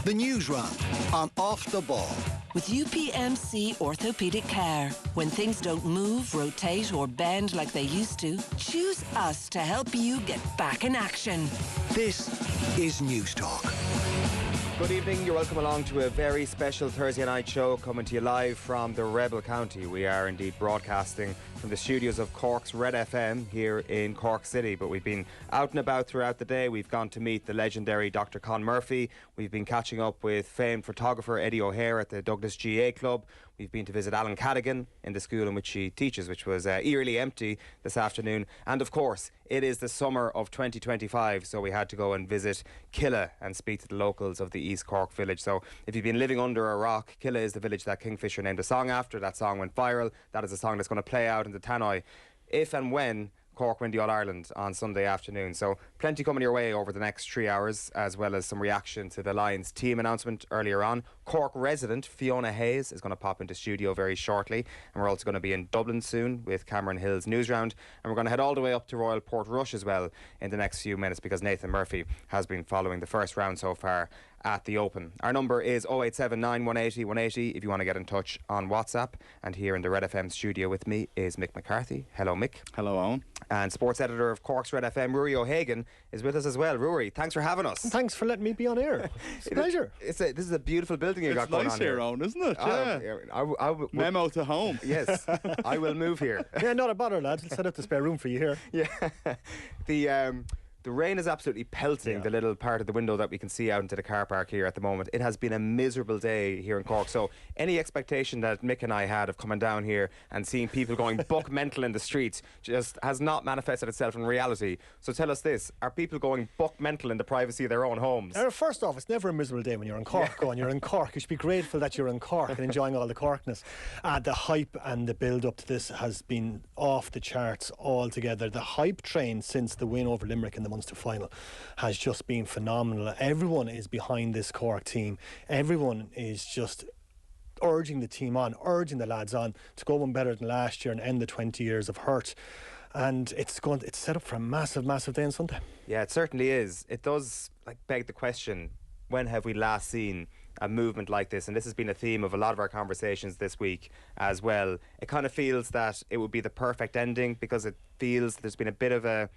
The Newsround on Off the Ball. With UPMC Orthopaedic Care. When things don't move, rotate or bend like they used to, choose us to help you get back in action. This is News Talk. Good evening, you're welcome along to a very special Thursday night show coming to you live from the Rebel County. We are indeed broadcasting from the studios of Cork's Red FM here in Cork City, but we've been out and about throughout the day. We've gone to meet the legendary Dr. Con Murphy. We've been catching up with famed photographer Eddie O'Hare at the Douglas GA Club. We've been to visit Alan Cadigan in the school in which he teaches, which was eerily empty this afternoon. And of course, it is the summer of 2025, so we had to go and visit Killa and speak to the locals of the East Cork village. So if you've been living under a rock, Killa is the village that Kingfisher named a song after. That song went viral. That is a song that's going to play out in the Tannoy if and when Cork win the All-Ireland on Sunday afternoon. So plenty coming your way over the next 3 hours, as well as some reaction to the Lions team announcement earlier on. Cork resident Fiona Hayes is going to pop into studio very shortly, and we're also going to be in Dublin soon with Cameron Hill's Newsround, and we're going to head all the way up to Royal Portrush as well in the next few minutes, because Nathan Murphy has been following the first round so far at the Open. Our number is 0879 180 180 if you want to get in touch on WhatsApp. And here in the Red FM studio with me is Mick McCarthy. Hello, Mick. Hello, Eoin. And sports editor of Cork's Red FM, Ruairi O'Hagan, is with us as well. Ruairi, thanks for having us. Thanks for letting me be on air. It's a pleasure. This is a beautiful building you've got going on here. It's nice here, Eoin, isn't it? Yeah. Memo to home. Yes, I will move here. Yeah, not a bother, lads. We'll set up the spare room for you here. Yeah. The rain is absolutely pelting the little part of the window that we can see out into the car park here at the moment. It has been a miserable day here in Cork. So any expectation that Mick and I had of coming down here and seeing people going buck mental in the streets just has not manifested itself in reality. So tell us this, are people going buck mental in the privacy of their own homes? First off, it's never a miserable day when you're in Cork going. You're in Cork. You should be grateful that you're in Cork and enjoying all the Corkness. The hype and the build-up to this has been off the charts altogether. The hype train since the win over Limerick in the Munster final has just been phenomenal. Everyone is behind this Cork team. Everyone is just urging the team on, urging the lads on to go one better than last year and end the 20 years of hurt. And it's set up for a massive day on Sunday. Yeah, it certainly is. It does beg the question, when have we last seen a movement like this? And this has been a theme of a lot of our conversations this week as well. It kind of feels that it would be the perfect ending, because it feels there's been a bit of a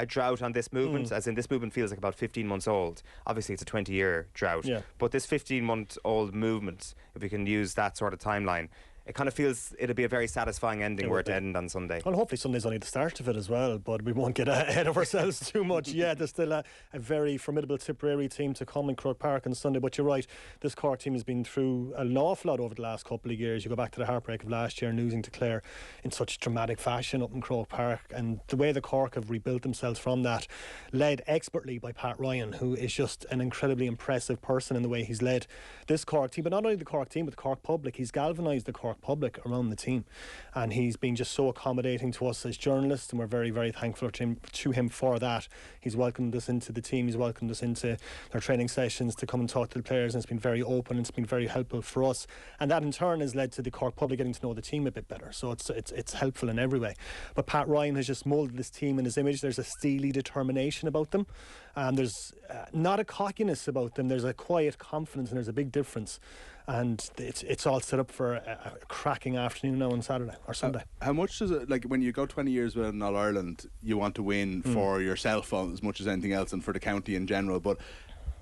drought on this movement, as in this movement feels like about 15 months old. Obviously it's a 20-year drought, but this 15-month-old movement, if we can use that sort of timeline, it kind of feels it'll be a very satisfying ending where it end on Sunday. Well, hopefully Sunday's only the start of it as well, but we won't get ahead of ourselves too much yet. There's still a very formidable Tipperary team to come in Croke Park on Sunday, but you're right, this Cork team has been through an awful lot over the last couple of years. You go back to the heartbreak of last year and losing to Clare in such dramatic fashion up in Croke Park, and the way the Cork have rebuilt themselves from that, led expertly by Pat Ryan, who is just an incredibly impressive person in the way he's led this Cork team, but not only the Cork team but the Cork public. He's galvanised the Cork public around the team, and he's been just so accommodating to us as journalists, and we're very, very thankful to him for that. He's welcomed us into the team, he's welcomed us into their training sessions to come and talk to the players, and it's been very open, and it's been very helpful for us, and that in turn has led to the Cork public getting to know the team a bit better, so it's helpful in every way. But Pat Ryan has just moulded this team in his image. There's a steely determination about them, and there's not a cockiness about them. There's a quiet confidence, and there's a big difference, and it's all set up for a cracking afternoon now on Saturday or Sunday. How much does it, when you go 20 years with an All-Ireland, you want to win for yourself as much as anything else and for the county in general, but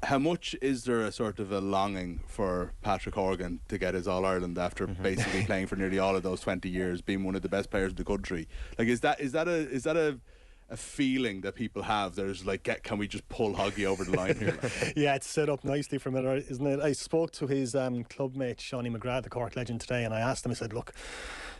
how much is there a sort of a longing for Patrick Horgan to get his All-Ireland after basically playing for nearly all of those 20 years, being one of the best players in the country? Is that a feeling that people have? There's can we just pull Hoggy over the line here? Yeah, it's set up nicely for him, isn't it? I spoke to his clubmate Shawnee McGrath, the Cork legend, today, and I asked him, I said, look,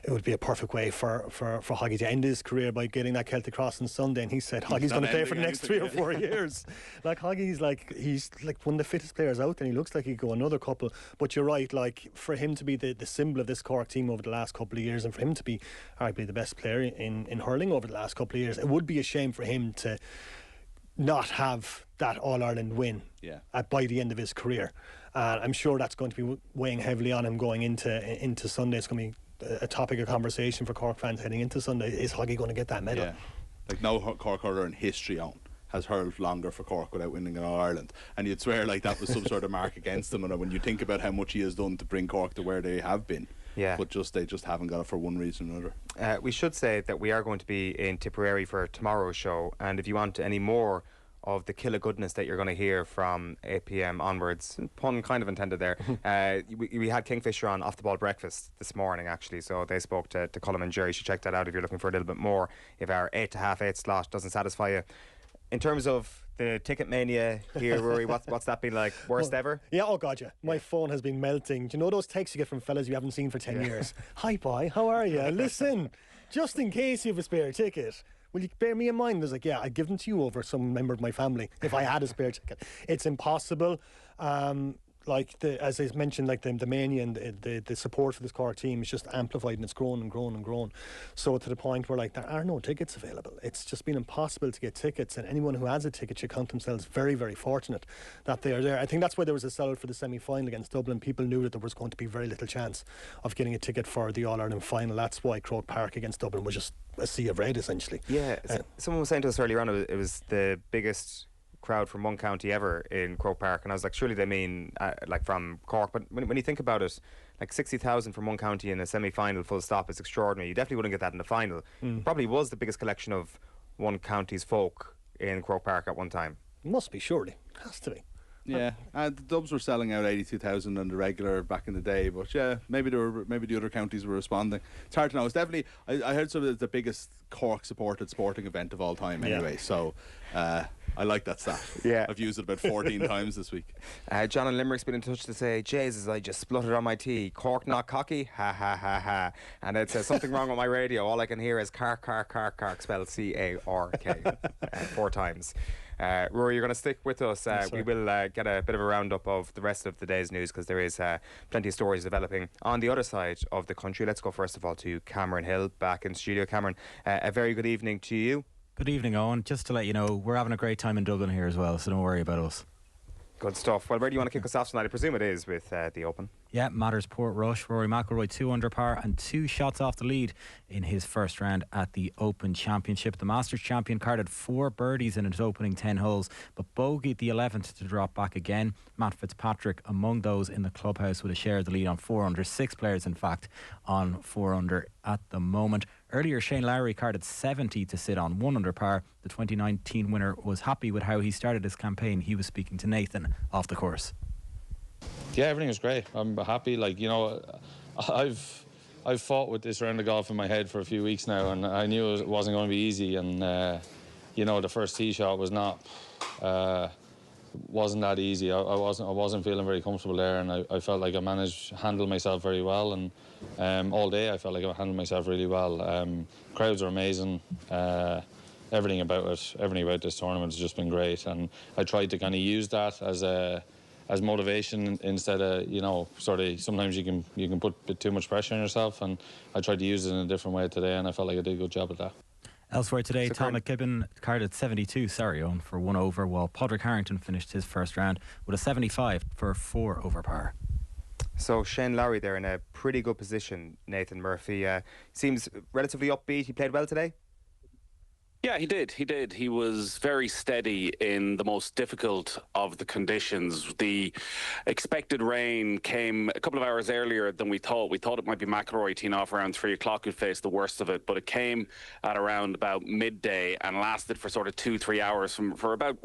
it would be a perfte way for Hoggy to end his career by getting that Celtic Cross on Sunday, and he said Hoggy's going to play for the next 3 or 4 years. Hoggy's he's one of the fittest players out there, and he looks like he'd go another couple. But you're right, for him to be the symbol of this Cork team over the last couple of years, and for him to be arguably the best player in hurling over the last couple of years, it would be a shame for him to not have that All-Ireland win by the end of his career. I'm sure that's going to be weighing heavily on him going into Sunday. It's going to be a topic of conversation for Cork fans heading into Sunday. Is Hoggy going to get that medal? No Cork hurler in history has hurled longer for Cork without winning in All-Ireland. And you'd swear like that was some sort of mark against him. And when you think about how much he has done to bring Cork to where they have been, but they just haven't got it for one reason or another. We should say that we are going to be in Tipperary for tomorrow's show, and if you want any more of the killer goodness that you're going to hear from 8 p.m. onwards, pun kind of intended there, we had Kingfisher on Off the Ball Breakfast this morning actually, so they spoke to Colm and Jerry. You should check that out if you're looking for a little bit more, if our 8 to half 8 slot doesn't satisfy you. In terms of the ticket mania here, Ruairi, what's that been like? Worst ever? Yeah, oh God, yeah. My phone has been melting. Do you know those texts you get from fellas you haven't seen for 10 years? Hi, boy, how are you? Listen, just in case you have a spare ticket, will you bear me in mind? I was like, yeah, I'd give them to you over some member of my family if I had a spare ticket. It's impossible. As I mentioned, like the mania and the support for this Cork team is just amplified, and it's grown and grown and grown. So to the point where like there are no tickets available. It's just been impossible to get tickets, and anyone who has a ticket should count themselves very, very fortunate that they are there. I think that's why there was a sellout for the semi-final against Dublin. People knew that there was going to be very little chance of getting a ticket for the All-Ireland final. That's why Croke Park against Dublin was just a sea of red, essentially. Yeah, someone was saying to us earlier on it was the biggest crowd from one county ever in Croke Park, and I was like, surely they mean like from Cork, but when you think about it, like 60,000 from one county in a semi-final full stop is extraordinary. You definitely wouldn't get that in the final. Probably was the biggest collection of one county's folk in Croke Park at one time. Must be, surely. Has to be. Yeah, the Dubs were selling out 82,000 on the regular back in the day, but yeah, maybe the other counties were responding. It's hard to know. It's definitely, I heard some of the biggest Cork supported sporting event of all time anyway, so I like that stat. Yeah, I've used it about 14 times this week. John in Limerick's been in touch to say, Jesus, I just spluttered on my tea. Cork not cocky, ha ha ha ha. And it says something wrong with my radio. All I can hear is Cark, spelled C-A-R-K 4 times. Rory, you're going to stick with us. We will get a bit of a roundup of the rest of the day's news, because there is plenty of stories developing on the other side of the country. Let's go first of all to Cameron Hill back in studio. Cameron, a very good evening to you. Good evening, Eoin. Just to let you know, we're having a great time in Dublin here as well, so don't worry about us. Good stuff. Well, where do you want to kick us off tonight? I presume it is with the Open. Yeah, matters Portrush. Rory McIlroy 2 under par and 2 shots off the lead in his first round at the Open Championship. The Masters champion carded 4 birdies in his opening 10 holes, but bogeyed the 11th to drop back again. Matt Fitzpatrick among those in the clubhouse with a share of the lead on 4 under. 6 players, in fact, on 4 under at the moment. Earlier, Shane Lowry carded 70 to sit on 1 under par. The 2019 winner was happy with how he started his campaign. He was speaking to Nathan off the course. Yeah, everything was great. I'm happy. Like, you know, I've fought with this round of golf in my head for a few weeks now, and I knew it wasn't going to be easy. And you know, the first tee shot was wasn't that easy. I wasn't feeling very comfortable there, and I felt like I managed to handle myself very well. And all day I felt like I handled myself really well. Crowds are amazing. Everything about this tournament has just been great, and I tried to kind of use that as motivation instead of, you know, sort of sometimes you can put a bit too much pressure on yourself, and I tried to use it in a different way today, and I felt like I did a good job at that. Elsewhere today, Tom McKibben carded 72, for 1 over, while Padraig Harrington finished his first round with a 75 for 4 over par. So Shane Lowry there in a pretty good position. Nathan Murphy seems relatively upbeat. He played well today. Yeah, he did. He was very steady in the most difficult of the conditions. The expected rain came a couple of hours earlier than we thought. We thought it might be McIlroy teeing off around 3 o'clock who'd face the worst of it, but it came at around about midday and lasted for sort of 2-3 hours for about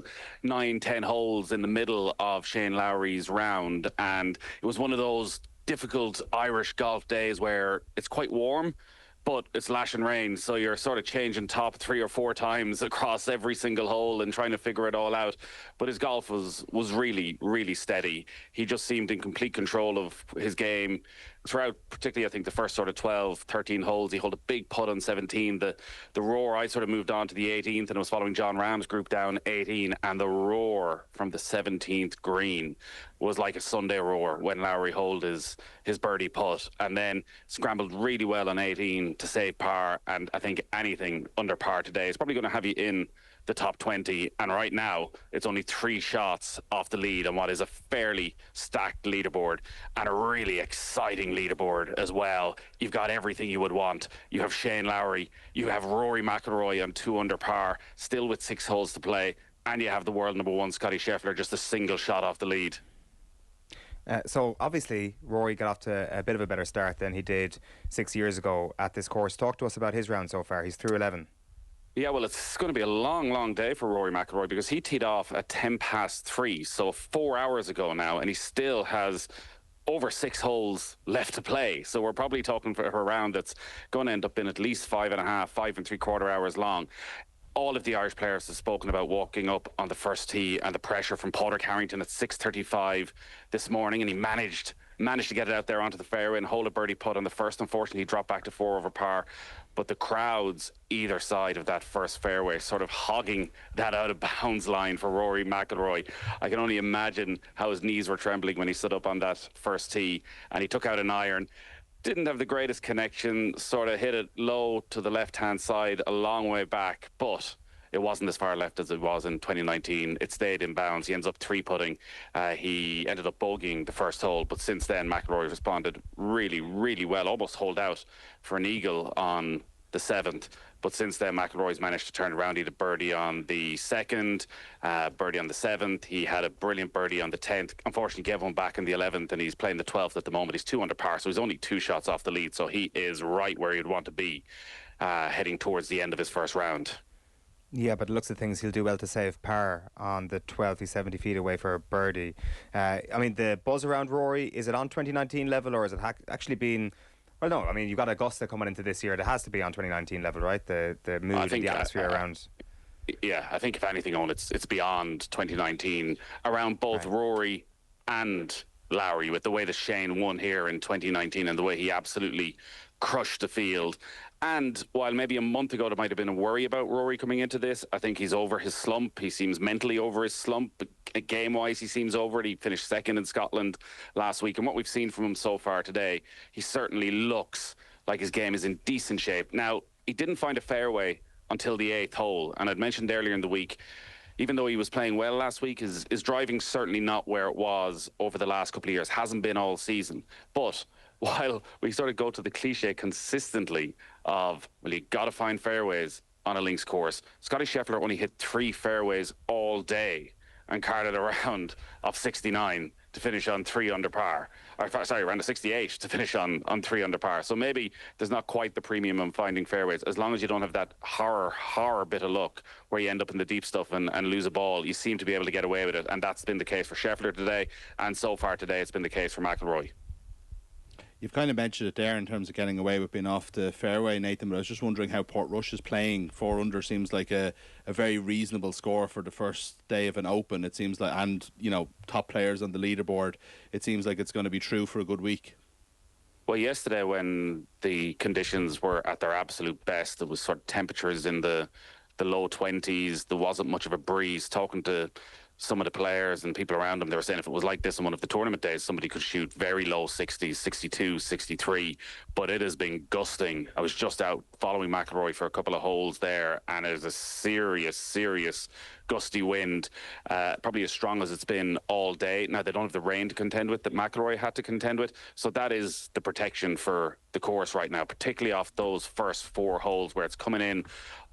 9-10 holes in the middle of Shane Lowry's round. And it was one of those difficult Irish golf days where it's quite warm, but it's lashing rain, so you're sort of changing top 3 or 4 times across every single hole and trying to figure it all out. But his golf was really, really steady. He just seemed in complete control of his game throughout, particularly I think the first sort of 12, 13 holes. He held a big putt on 17. The roar, I sort of moved on to the 18th and was following John Rahm's group down 18, and the roar from the 17th green was like a Sunday roar when Lowry holed his birdie putt, and then scrambled really well on 18 to save par. And I think anything under par today is probably going to have you in the top 20, and right now it's only 3 shots off the lead on what is a fairly stacked leaderboard, and a really exciting leaderboard as well. You've got everything you would want. You have Shane Lowry, you have Rory McIlroy on 2 under par, still with 6 holes to play, and you have the world number one, Scotty Scheffler, just a single shot off the lead. So obviously Rory got off to a bit of a better start than he did 6 years ago at this course. Talk to us about his round so far. He's through 11. Yeah, well, it's going to be a long, long day for Rory McIlroy because he teed off at 3:10, so 4 hours ago now, and he still has over 6 holes left to play. So we're probably talking for a round that's going to end up in at least 5.5, 5.75 hours long. All of the Irish players have spoken about walking up on the first tee and the pressure from Padraig Harrington at 6:35 this morning, and he managed to get it out there onto the fairway and hold a birdie putt on the first. Unfortunately, he dropped back to 4 over par. But the crowds either side of that first fairway sort of hogging that out of bounds line for Rory McIlroy. I can only imagine how his knees were trembling when he stood up on that first tee, and he took out an iron. Didn't have the greatest connection, sort of hit it low to the left-hand side a long way back, but it wasn't as far left as it was in 2019. It stayed in bounds. He ends up 3-putting. He ended up bogeying the first hole, but since then McIlroy responded really, really well, almost holed out for an eagle on the 7th. But since then, McIlroy's managed to turn around. He had a birdie on the 2nd, birdie on the 7th. He had a brilliant birdie on the 10th. Unfortunately, gave one back in the 11th, and he's playing the 12th at the moment. He's 2 under par, so he's only 2 shots off the lead. So he is right where he'd want to be, heading towards the end of his first round. Yeah, but it looks at things, he'll do well to save par on the 12th. He's 70 feet away for a birdie. I mean, the buzz around Rory, is it on 2019 level, or has it actually been... Well, no, I mean, you've got Augusta coming into this year. It has to be on 2019 level, right? The mood and the atmosphere around... Yeah, I think if anything, Owen, it's beyond 2019. Around both Rory and Lowry, with the way that Shane won here in 2019 and the way he absolutely crushed the field. And while maybe a month ago there might have been a worry about Rory coming into this, I think he's over his slump. He seems mentally over his slump. Game-wise, he seems over it. He finished second in Scotland last week. And what we've seen from him so far today, he certainly looks like his game is in decent shape. Now, he didn't find a fairway until the 8th hole. And I'd mentioned earlier in the week, even though he was playing well last week, his driving certainly not where it was over the last couple of years. Hasn't been all season. But while we sort of go to the cliche consistently of, well, you got to find fairways on a links course, Scotty Scheffler only hit 3 fairways all day and carded a round of 69 to finish on 3 under par. Or, sorry, round of 68 to finish on 3 under par. So maybe there's not quite the premium on finding fairways. As long as you don't have that horror bit of luck where you end up in the deep stuff and lose a ball, you seem to be able to get away with it. And that's been the case for Scheffler today. And so far today, it's been the case for McIlroy. You've kind of mentioned it there in terms of getting away with being off the fairway, Nathan, but I was just wondering how Portrush is playing. 4 under seems like a very reasonable score for the first day of an Open. It seems like, and, you know, top players on the leaderboard, it seems like it's going to be true for a good week. Well, yesterday when the conditions were at their absolute best, there was sort of temperatures in the low 20s. There wasn't much of a breeze. Talking to some of the players and people around them, they were saying if it was like this on one of the tournament days, somebody could shoot very low 60s, 62, 63, but it has been gusting. I was just out following McIlroy for a couple of holes there, and it is a serious gusty wind, probably as strong as it's been all day. Now, they don't have the rain to contend with that McIlroy had to contend with, so that is the protection for the course right now, particularly off those first 4 holes where it's coming in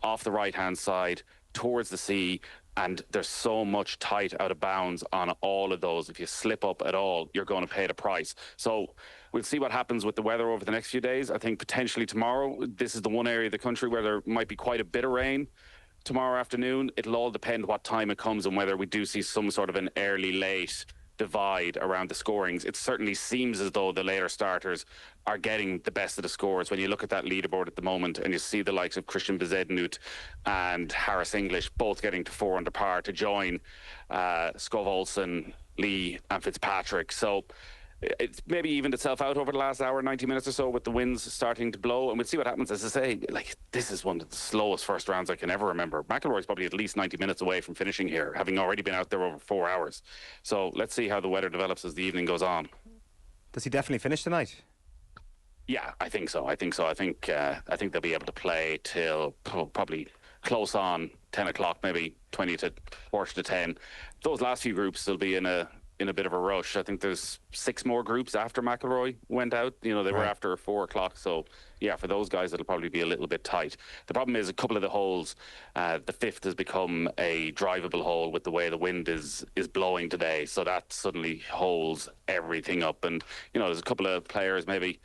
off the right-hand side towards the sea, and there's so much tight out of bounds on all of those. If you slip up at all, you're going to pay the price. So we'll see what happens with the weather over the next few days. I think potentially tomorrow, this is the one area of the country where there might be quite a bit of rain tomorrow afternoon. It'll all depend what time it comes and whether we do see some sort of an early-late divide around the scorings. It certainly seems as though the later starters are getting the best of the scores. When you look at that leaderboard at the moment and you see the likes of Christian Bezuidenhout and Harris English both getting to 4 under par to join Skov Olsen, Lee and Fitzpatrick. So it's maybe evened itself out over the last hour, 90 minutes or so, with the winds starting to blow, and we'll see what happens. As I say, like, this is one of the slowest first rounds I can ever remember. McIlroy's probably at least 90 minutes away from finishing here, having already been out there over 4 hours. So let's see how the weather develops as the evening goes on. Does he definitely finish tonight? Yeah, I think so. I think they'll be able to play till probably close on 10 o'clock, maybe 20 to 10. Those last few groups will be in a bit of a rush. I think there's 6 more groups after McIlroy went out. You know, they were after 4 o'clock, so yeah, for those guys it'll probably be a little bit tight. The problem is a couple of the holes, the fifth has become a drivable hole with the way the wind is blowing today, so that suddenly holds everything up. And there's a couple of players maybe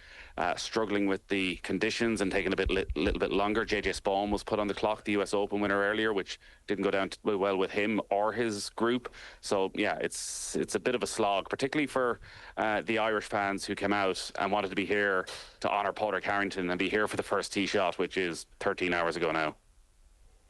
struggling with the conditions and taking a little bit longer. JJ Spawn was put on the clock, the US Open winner earlier, which didn't go down well with him or his group. So yeah, it's a bit of a slog, particularly for the Irish fans who came out and wanted to be here to honour Padraig Harrington and be here for the first tee shot, which is 13 hours ago now.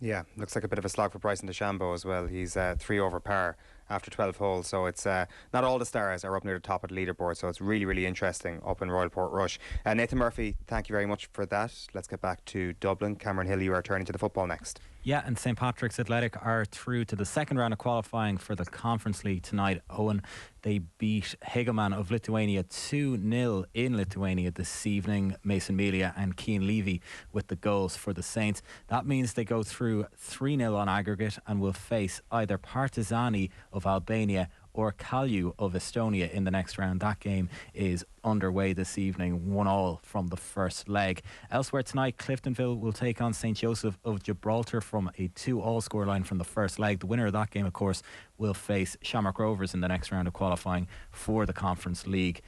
Yeah, looks like a bit of a slog for Bryson DeChambeau as well. He's 3 over par after 12 holes, so it's not all the stars are up near the top of the leaderboard, so it's really, really interesting up in Royal Portrush. Nathan Murphy, thank you very much for that. Let's get back to Dublin. Cameron Hill, you are turning to the football next. Yeah, and St Patrick's Athletic are through to the second round of qualifying for the Conference League tonight. Eoin, they beat Hegeman of Lithuania 2-0 in Lithuania this evening. Mason Melia and Cian Levy with the goals for the Saints. That means they go through 3-0 on aggregate and will face either Partizani of Albania or Kalju of Estonia in the next round. That game is underway this evening, 1-1 from the first leg. Elsewhere tonight, Cliftonville will take on St Joseph of Gibraltar from a 2-2 scoreline from the first leg. The winner of that game, of course, will face Shamrock Rovers in the next round of qualifying for the Conference League.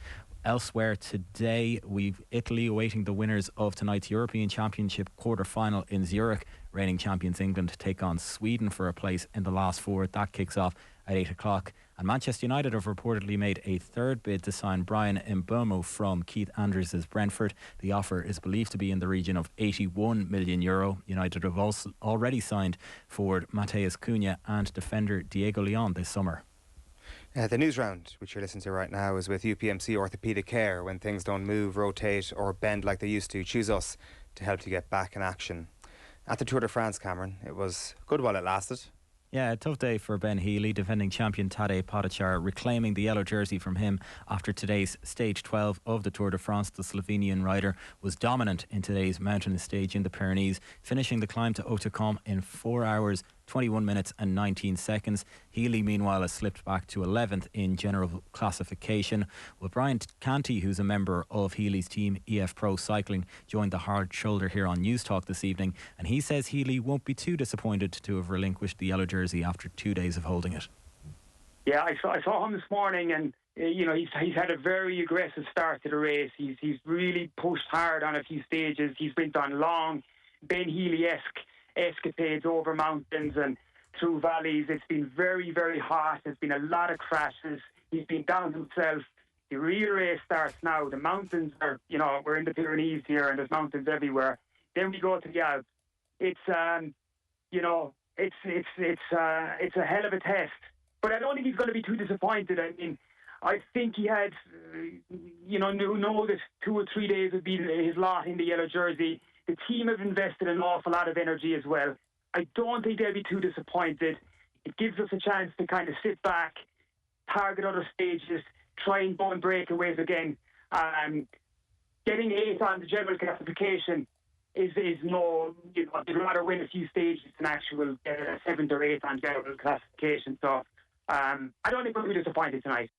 Elsewhere today, we've Italy awaiting the winners of tonight's European Championship quarter-final in Zurich. Reigning champions England take on Sweden for a place in the last four. That kicks off at 8 o'clock. And Manchester United have reportedly made a third bid to sign Brian Mbeumo from Keith Andrews' Brentford. The offer is believed to be in the region of €81 million. United have also already signed forward Mateus Cunha and defender Diego Leon this summer. The news round, which you're listening to right now, is with UPMC Orthopaedic Care. When things don't move, rotate or bend like they used to, choose us to help you get back in action. At the Tour de France, Cameron, it was good while it lasted. Yeah, a tough day for Ben Healy. Defending champion Tadej Pogačar reclaiming the yellow jersey from him after today's stage 12 of the Tour de France. The Slovenian rider was dominant in today's mountainous stage in the Pyrenees, finishing the climb to Hautacam in 4 hours 21 minutes and 19 seconds. Healy, meanwhile, has slipped back to 11th in general classification. Well, Brian Canty, who's a member of Healy's team, EF Pro Cycling, joined the hard shoulder here on News Talk this evening, and he says Healy won't be too disappointed to have relinquished the yellow jersey after 2 days of holding it. Yeah, I saw him this morning, and he's had a very aggressive start to the race. He's really pushed hard on a few stages. He's went on long Ben Healy-esque escapades over mountains and through valleys. It's been very, very hot. There's been a lot of crashes. He's been down himself. The real race starts now. The mountains are, we're in the Pyrenees here, and there's mountains everywhere. Then we go to the Alps. It's it's a hell of a test. But I don't think he's going to be too disappointed. I mean, I think he had, know that 2 or 3 days would be his lot in the yellow jersey. The team have invested an awful lot of energy as well. I don't think they'll be too disappointed. It gives us a chance to kind of sit back, target other stages, try and go and breakaways again. Getting 8th on the general classification is no, you'd rather win a few stages than actual 7th or 8th on general classification. So I don't think we'll be disappointed tonight.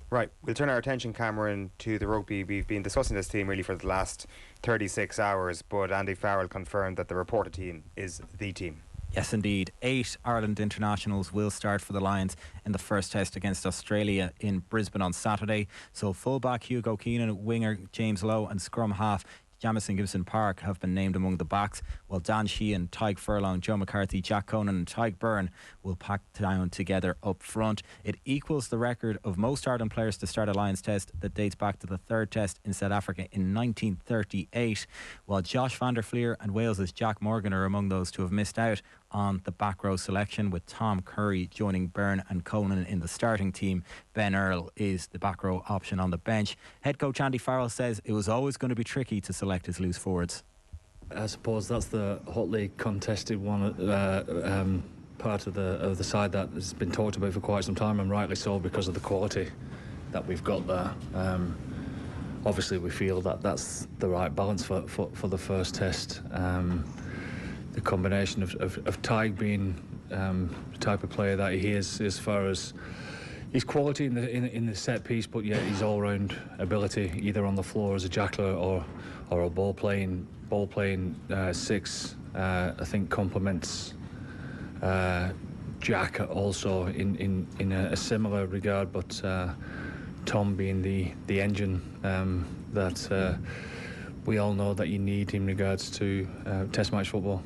Right, we'll turn our attention, Cameron, to the rugby. We've been discussing this team really for the last 36 hours, but Andy Farrell confirmed that the reported team is the team. Yes, indeed. 8 Ireland internationals will start for the Lions in the first test against Australia in Brisbane on Saturday. So fullback Hugo Keenan, winger James Lowe and scrum half Jamison Gibson Park have been named among the backs, while Dan Sheehan, Tyke Furlong, Joe McCarthy, Jack Conan and Tyke Byrne will pack down together up front. It equals the record of most Ireland players to start a Lions test that dates back to the third test in South Africa in 1938, while Josh van der Fleer and Wales's Jack Morgan are among those to have missed out on the back row selection, with Tom Curry joining Byrne and Conan in the starting team. Ben Earl is the back row option on the bench. Head coach Andy Farrell says it was always going to be tricky to select his loose forwards. I suppose that's the hotly contested one part of the side that has been talked about for quite some time, and rightly so, because of the quality that we've got there. Obviously we feel that that's the right balance for the first test. The combination of Tyke being the type of player that he is, as far as His quality in the set piece, but yet his all-round ability, either on the floor as a jackler or a ball playing six, I think complements Jack also in a similar regard. But Tom being the engine that we all know that you need in regards to Test match football.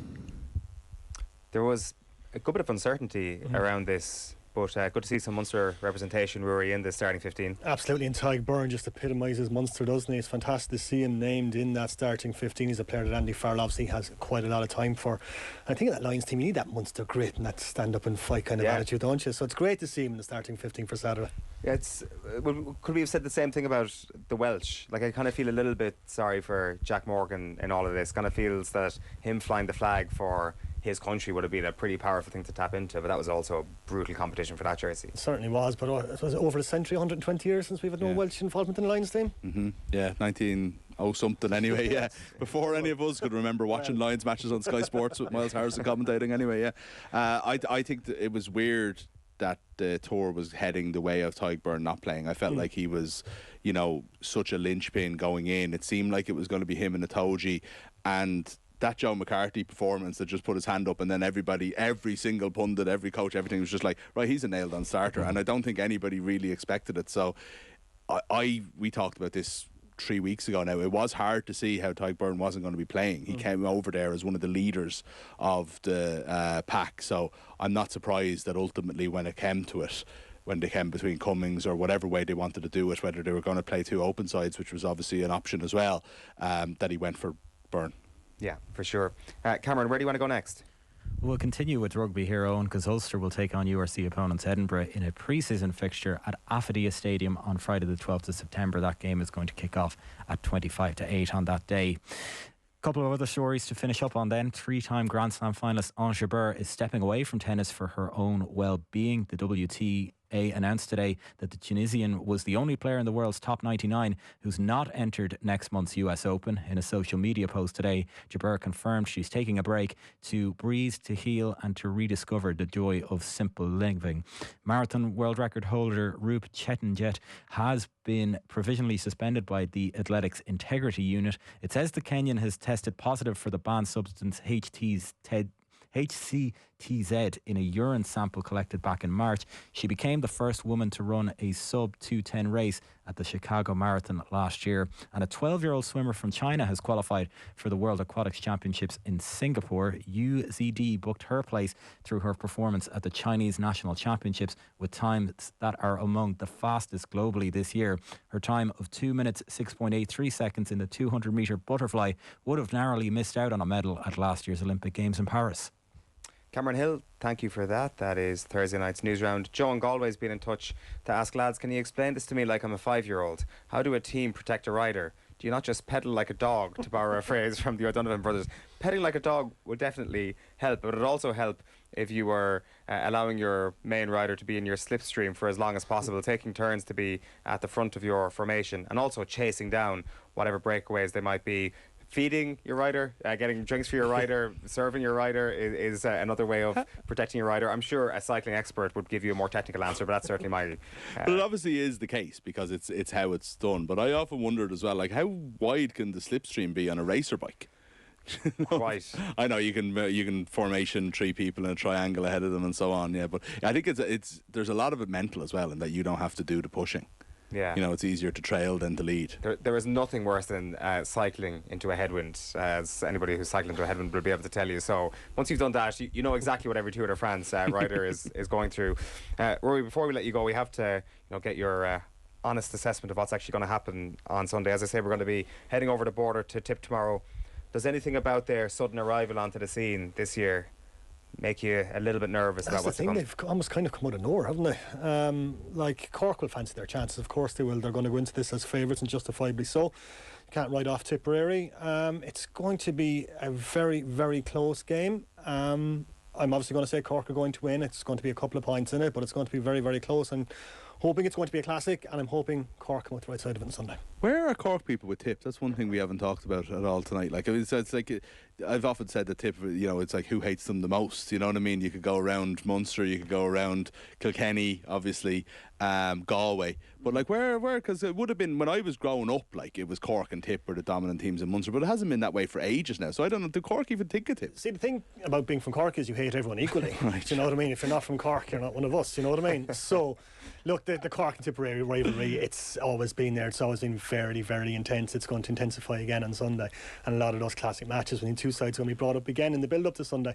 There was a good bit of uncertainty around this, but good to see some Munster representation, Ruairi, in the starting 15. Absolutely, and Tyg Byrne just epitomises Munster, doesn't he? It's fantastic to see him named in that starting 15. He's a player that Andy Farrell obviously has quite a lot of time for. And I think in that Lions team you need that Munster grit and that stand up and fight kind of attitude, don't you? So it's great to see him in the starting 15 for Saturday. Yeah, it's could we have said the same thing about the Welsh? Like, I kind of feel a little bit sorry for Jack Morgan in all of this. Kind of feels that him flying the flag for his country would have been a pretty powerful thing to tap into, but that was also a brutal competition for that jersey. It certainly was, but it was over a century, 120 years since we've had no Welsh involvement in the Lions team. Yeah, 1900 anyway, yeah. Before any of us could remember watching Lions matches on Sky Sports with Miles Harrison commentating anyway, yeah. I think that it was weird that the tour was heading the way of Tyg Byrne not playing. I felt like he was, such a linchpin going in. It seemed like it was going to be him and Itoje, and that Joe McCarthy performance that just put his hand up, and then every single pundit, every coach, everything was just like, right, he's a nailed on starter. And I don't think anybody really expected it. So we talked about this 3 weeks ago now. It was hard to see how Tyg Byrne wasn't going to be playing. He came over there as one of the leaders of the pack, so I'm not surprised that ultimately when it came to it, when they came between Cummings or whatever way they wanted to do it, whether they were going to play two open sides, which was obviously an option as well, that he went for Byrne. Yeah, for sure. Cameron, where do you want to go next? We'll continue with rugby here, Eoin, because Ulster will take on URC opponents Edinburgh in a pre-season fixture at Affidea Stadium on Friday the 12th of September. That game is going to kick off at 25-8 on that day. A couple of other stories to finish up on then. Three-time Grand Slam finalist Ange Jabeur is stepping away from tennis for her own well-being. The WTA announced today that the Tunisian was the only player in the world's top 99 who's not entered next month's US Open. In a social media post today, Jabeur confirmed she's taking a break to breathe, to heal and to rediscover the joy of simple living. Marathon world record holder Rup Chettenjet has been provisionally suspended by the Athletics Integrity Unit. It says the Kenyan has tested positive for the banned substance HCTZ in a urine sample collected back in March. She became the first woman to run a sub-2:10 race at the Chicago Marathon last year. And a 12-year-old swimmer from China has qualified for the World Aquatics Championships in Singapore. UZD booked her place through her performance at the Chinese National Championships with times that are among the fastest globally this year. Her time of 2 minutes 6.83 seconds in the 200-metre butterfly would have narrowly missed out on a medal at last year's Olympic Games in Paris. Cameron Hill, thank you for that. That is Thursday night's Newsround. Joe in Galway's been in touch to ask, lads, can you explain this to me like I'm a 5-year-old? How do a team protect a rider? Do you not just pedal like a dog, to borrow a phrase from the O'Donovan brothers? Pedalling like a dog would definitely help, but it would also help if you were allowing your main rider to be in your slipstream for as long as possible, taking turns to be at the front of your formation, and also chasing down whatever breakaways they might be. Feeding your rider, getting drinks for your rider, serving your rider is another way of protecting your rider. I'm sure a cycling expert would give you a more technical answer, but that's certainly my... But it obviously is the case because it's how it's done. But I often wondered as well, like, how wide can the slipstream be on a racer bike? Quite. I know you can formation 3 people in a triangle ahead of them and so on. Yeah, but I think it's there's a lot of it mental as well, in that you don't have to do the pushing. Yeah. It's easier to trail than to lead. There is nothing worse than cycling into a headwind, as anybody who's cycling into a headwind will be able to tell you. So once you've done that, you know exactly what every Tour de France rider is going through. Rory, before we let you go, we have to get your honest assessment of what's actually going to happen on Sunday. As I say, we're going to be heading over the border to Tip tomorrow. Does anything about their sudden arrival onto the scene this year make you a little bit nervous about what's to come? They've almost kind of come out of nowhere, haven't they? Like, Cork will fancy their chances. Of course they will. They're going to go into this as favourites, and justifiably so. You can't write off Tipperary. It's going to be a very, very close game. I'm obviously going to say Cork are going to win. It's going to be a couple of points in it, but it's going to be very, very close. And hoping it's going to be a classic, and I'm hoping Cork come out the right side of it on Sunday. Where are Cork people with tips? That's one thing we haven't talked about at all tonight. Like it's like I've often said the tip. It's like who hates them the most. You know what I mean? You could go around Munster, you could go around Kilkenny, obviously, Galway. But like where? Because it would have been when I was growing up. Like it was Cork and Tip were the dominant teams in Munster, but it hasn't been that way for ages now. So I don't know. Do Cork even think of Tip? See, the thing about being from Cork is you hate everyone equally. Right. Do you know what I mean? If you're not from Cork, you're not one of us. You know what I mean? So, look, the Cork and Tipperary rivalry, it's always been there. It's always been very, very intense. It's going to intensify again on Sunday. And a lot of those classic matches between two sides are going to be brought up again in the build-up to Sunday.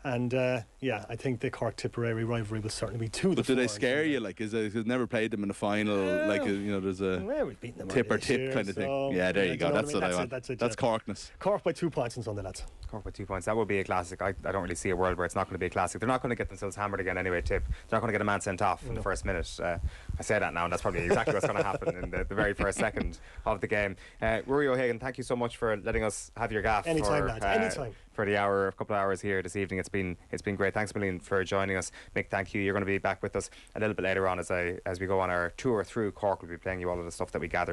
And I think the Cork Tipperary rivalry will certainly be to the But do they scare you? Like, is it never played them in a final? Like, there's a we've beaten them tip or tip year, kind of thing. so Yeah, there you go. That's what I want. That's Corkness. Cork by 2 points on Sunday, lads. Cork with 2 points. That would be a classic. I don't really see a world where it's not going to be a classic. They're not going to get themselves hammered again anyway, Tip. They're not going to get a man sent off in the first minute. I say that now, and that's probably exactly what's going to happen in the very first second of the game. Ruairi O'Hagan, thank you so much for letting us have your gaff. Anytime, lads. Anytime. For the couple of hours here this evening. It's been great. Thanks a million for joining us. Mick, thank you. You're going to be back with us a little bit later on as we go on our tour through Cork. We'll be playing you all of the stuff that we gathered.